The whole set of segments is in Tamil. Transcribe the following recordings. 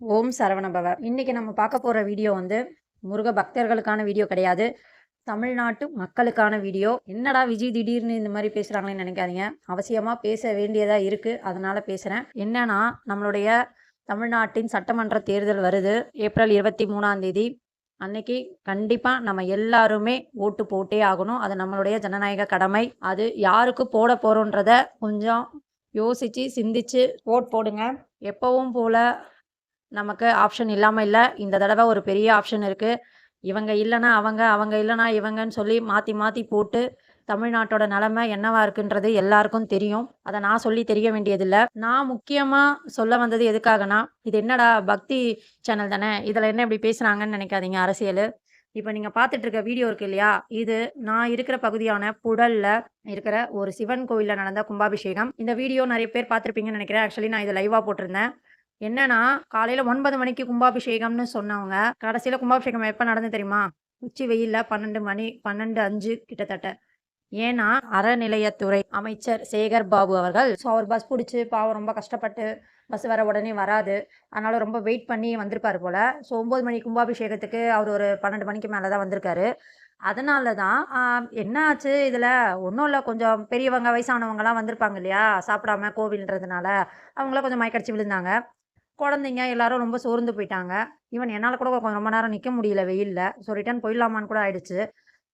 ஓம் சரவணபவ. இன்னைக்கு நம்ம பார்க்க போற வீடியோ வந்து முருக பக்தர்களுக்கான வீடியோ கிடையாது. தமிழ்நாட்டு மக்களுக்கான வீடியோ. என்னடா விஜய் திடீர்னு இந்த மாரி பேசுறாங்களேன்னு நெனைக்காதீங்க. அவசியமா பேச வேண்டியதா இருக்கு. அதனால பேசுறேன். என்னன்னா, நம்மளுடைய தமிழ்நாட்டின் சட்டமன்ற தேர்தல் வருது. ஏப்ரல் 23ஆம் தேதி. அன்னைக்கு கண்டிப்பா நம்ம எல்லாருமே ஓட்டு போட்டே ஆகணும். அது நம்மளுடைய ஜனநாயக கடமை. அது யாருக்கு போட போறோன்றத கொஞ்சம் யோசிச்சு, சிந்திச்சு போடுங்க. எப்பவும் போல நமக்கு ஆப்ஷன் இல்லாம இல்ல. இந்த தடவ ஒரு பெரிய ஆப்ஷன் இருக்கு. இவங்க இல்லன்னா அவங்க, அவங்க இல்லன்னா இவங்கன்னு சொல்லி மாத்தி மாத்தி போட்டு, தமிழ்நாட்டோட நெலைமை என்னவா இருக்குன்றது எல்லாருக்கும் தெரியும். அத நான் சொல்லி தெரிய வேண்டியதில்ல. நான் முக்கியமா சொல்ல வந்தது எதுக்காகன்னா, இது என்னடா பக்தி சேனல் தானே, இதுல என்ன இப்படி பேசுறாங்கன்னு நெனைக்காதீங்க அரசியலு. இப்ப நீங்க பார்த்துட்டு இருக்க வீடியோ இருக்கு இல்லையா? இது நான் இருக்கிற பகுதியான புழல்ல இருக்கிற ஒரு சிவன் கோவில்ல நடந்த கும்பாபிஷேகம். இந்த வீடியோ நெறைய பேர் பார்த்திருப்பீங்கன்னு நெனைக்கிறேன். ஆக்சுவலி நான் இத லைவா போட்டிருந்தேன். என்னன்னா, காலையில 9 மணிக்கு கும்பாபிஷேகம்னு சொன்னவங்க, கடைசியில கும்பாபிஷேகம் எப்ப நடந்தது தெரியுமா? உச்சி வெயில்ல 12 மணி 12:05 கிட்டத்தட்ட. ஏன்னா, அறநிலையத்துறை அமைச்சர் சேகர் பாபு அவர்கள், அவர் பஸ் புடிச்சு பாவம் ரொம்ப கஷ்டப்பட்டு, பஸ் வர உடனே வராது. அதனால ரொம்ப வெயிட் பண்ணி வந்திருப்பாரு போல. 9 மணி கும்பாபிஷேகத்துக்கு அவர் ஒரு 12 மணிக்கு மேல தான் வந்திருக்காரு. அதனால தான் என்ன ஆச்சு இதுல? ஒண்ணும் இல்ல, கொஞ்சம் பெரியவங்க, வயசானவங்கலாம் வந்திருப்பாங்க இல்லையா? சாப்பிடாம கோவில்ன்றதுனால. அவங்கலாம் கொஞ்சம் மயக்கம் அடிச்சு விழுந்தாங்க. குழந்தைங்க எல்லாரும் ரொம்ப சோர்ந்து போயிட்டாங்க. ஈவன் என்னால கூட ரொம்ப நேரம் நிக்க முடியல வெயில்ல. ஸோ ரிட்டர்ன் போயிடலாமான்னு கூட ஆயிடுச்சு.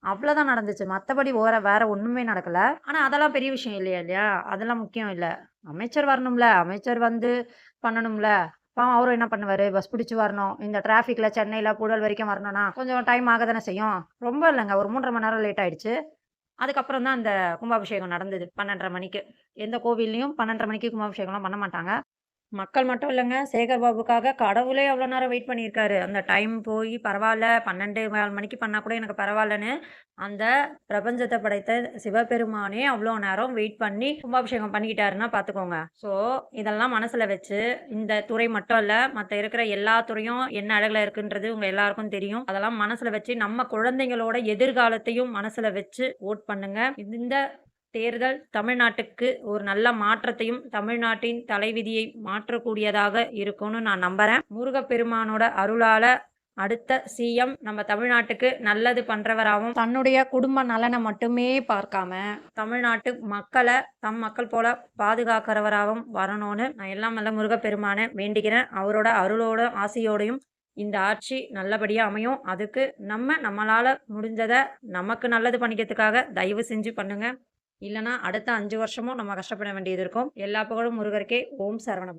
அவ்வளோதான் நடந்துச்சு. மத்தபடி வேற ஒண்ணுமே நடக்கல. ஆனா அதெல்லாம் பெரிய விஷயம் இல்லையா இல்லையா? அதெல்லாம் முக்கியம் இல்ல. அமைச்சர் வரணும்ல. அமைச்சர் வந்து பண்ணணும்ல. பாவம் அவரும் என்ன பண்ணுவாரு? பஸ் பிடிச்சு வரணும். இந்த டிராஃபிக்ல சென்னையில புழல் வரைக்கும் வரணும்னா, கொஞ்சம் டைம் ஆக தானே செய்யும். ரொம்ப இல்லங்க. ஒரு 3 1/2 மணி நேரம் லேட் ஆயிடுச்சு. அதுக்கப்புறம் தான் அந்த கும்பாபிஷேகம் நடந்தது. 12:30 மணிக்கு. எந்த கோவில்லயும் 12:30 மணிக்கு கும்பாபிஷேகம்லாம் பண்ண மாட்டாங்க. மக்கள் மட்டும் இல்லங்க. சேகர் பாபுக்காக கடவுளே அவ்வளோ நேரம் வெயிட் பண்ணியிருக்காரு. அந்த டைம் போய் பரவால்ல 12:15 மணிக்கு பண்ணா கூட எனக்கு பரவால்லன்னு, அந்த பிரபஞ்சத்த படைத்த சிவபெருமானே அவ்வளோ நேரம் வெயிட் பண்ணி கும்பாபிஷேகம் பண்ணிக்கிட்டாருன்னா பார்த்துக்கோங்க. ஸோ இதெல்லாம் மனசுல வச்சு, இந்த துறை மட்டும் இல்ல, மத்த இருக்கிற எல்லா துறையும் என்ன அழகுல இருக்குன்றது உங்க எல்லாருக்கும் தெரியும். அதெல்லாம் மனசுல வச்சு, நம்ம குழந்தைங்களோட எதிர்காலத்தையும் மனசுல வச்சு ஓட் பண்ணுங்க. இந்த தேர்தல் தமிழ்நாட்டுக்கு ஒரு நல்ல மாற்றத்தையும், தமிழ்நாட்டின் தலைவிதியை மாற்றக்கூடியதாக இருக்கும்னு நான் நம்புறேன். முருகப்பெருமானோட அருளால அடுத்த சிஎம் நம்ம தமிழ்நாட்டுக்கு நல்லது பண்றவராவும், தன்னுடைய குடும்ப நலன மட்டுமே பார்க்காம, தமிழ்நாட்டு மக்கள தம் மக்கள் போல பாதுகாக்கிறவராவும் வரணும்னு நான் எல்லாம் வல்ல முருகப்பெருமான வேண்டிக்கிறேன். அவரோட அருளோட ஆசியோடையும் இந்த ஆட்சி நல்லபடியா அமையும். அதுக்கு நம்மளால முடிஞ்சத நமக்கு நல்லது பண்ணிக்கிறதுக்காக தயவு செஞ்சு பண்ணுங்க. இல்லன்னா அடுத்த 5 வருஷமும் நம்ம கஷ்டப்பட வேண்டியது இருக்கும். எல்லா புகழும் முருகருக்கே! ஓம் சரவணபவ.